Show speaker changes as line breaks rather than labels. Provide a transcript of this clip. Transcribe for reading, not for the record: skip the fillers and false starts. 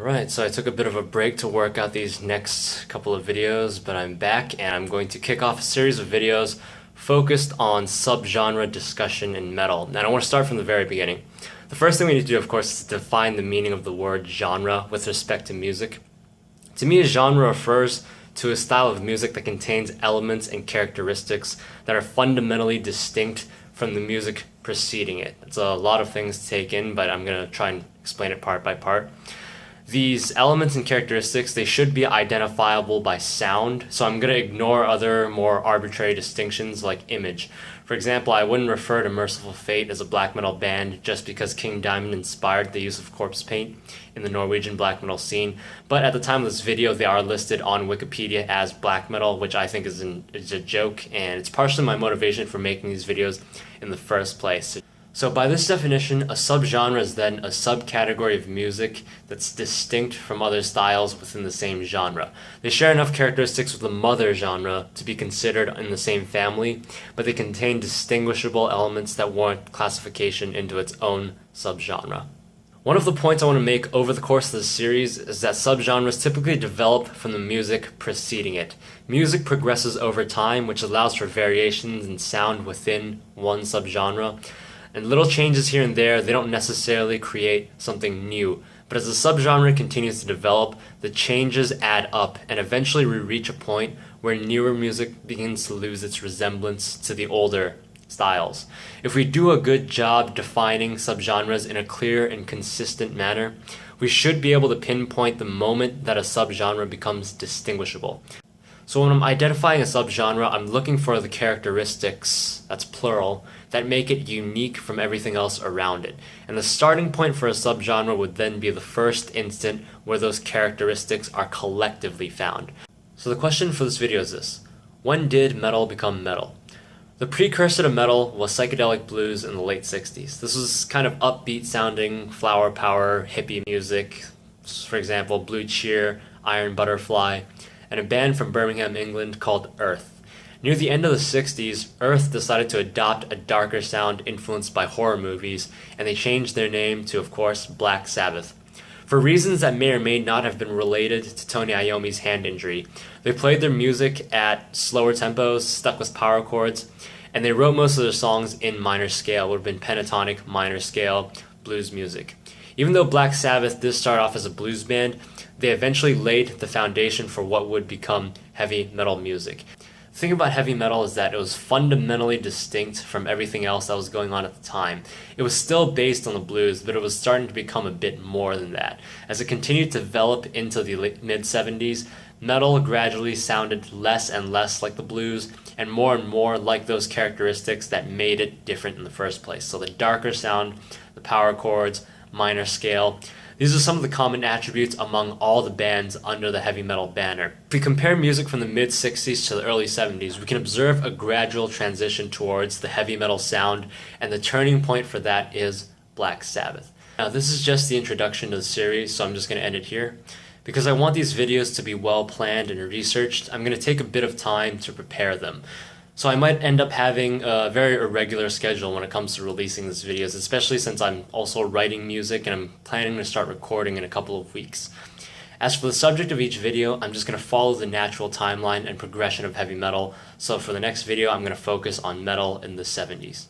Alright, so I took a bit of a break to work out these next couple of videos, but I'm back and I'm going to kick off a series of videos focused on subgenre discussion in metal. Now I want to start from the very beginning. The first thing we need to do, of course, is define the meaning of the word genre with respect to music. To me, a genre refers to a style of music that contains elements and characteristics that are fundamentally distinct from the music preceding it. It's a lot of things to take in, but I'm going to try and explain it part by part. These elements and characteristics, they should be identifiable by sound, so I'm going to ignore other more arbitrary distinctions like image. For example, I wouldn't refer to Merciful Fate as a black metal band just because King Diamond inspired the use of corpse paint in the Norwegian black metal scene, but at the time of this video they are listed on Wikipedia as black metal, which I think is a joke, and it's partially my motivation for making these videos in the first place. So by this definition, a subgenre is then a subcategory of music that's distinct from other styles within the same genre. They share enough characteristics with the mother genre to be considered in the same family, but they contain distinguishable elements that warrant classification into its own subgenre. One of the points I want to make over the course of this series is that subgenres typically develop from the music preceding it. Music progresses over time, which allows for variations in sound within one subgenre. And little changes here and there, they don't necessarily create something new. But as the subgenre continues to develop, the changes add up, and eventually we reach a point where newer music begins to lose its resemblance to the older styles. If we do a good job defining subgenres in a clear and consistent manner, we should be able to pinpoint the moment that a subgenre becomes distinguishable. So when I'm identifying a subgenre, I'm looking for the characteristics, that's plural, that make it unique from everything else around it. And the starting point for a subgenre would then be the first instant where those characteristics are collectively found. So the question for this video is this: when did metal become metal? The precursor to metal was psychedelic blues in the late 60s. This was kind of upbeat sounding, flower power, hippie music. For example, Blue Cheer, Iron Butterfly, and a band from Birmingham, England called Earth. Near the end of the 60s, Earth decided to adopt a darker sound influenced by horror movies, and they changed their name to, of course, Black Sabbath. For reasons that may or may not have been related to Tony Iommi's hand injury, they played their music at slower tempos, stuck with power chords, and they wrote most of their songs in minor scale, would have been pentatonic, minor scale, blues music. Even though Black Sabbath did start off as a blues band, they eventually laid the foundation for what would become heavy metal music. The thing about heavy metal is that it was fundamentally distinct from everything else that was going on at the time. It was still based on the blues, but it was starting to become a bit more than that. As it continued to develop into the mid-70s, metal gradually sounded less and less like the blues, and more like those characteristics that made it different in the first place. So the darker sound, the power chords, minor scale. These are some of the common attributes among all the bands under the heavy metal banner. If we compare music from the mid-60s to the early 70s, we can observe a gradual transition towards the heavy metal sound, and the turning point for that is Black Sabbath. Now this is just the introduction to the series, so I'm just going to end it here. Because I want these videos to be well planned and researched, I'm going to take a bit of time to prepare them. So I might end up having a very irregular schedule when it comes to releasing these videos, especially since I'm also writing music and I'm planning to start recording in a couple of weeks. As for the subject of each video, I'm just going to follow the natural timeline and progression of heavy metal, so for the next video I'm going to focus on metal in the 70s.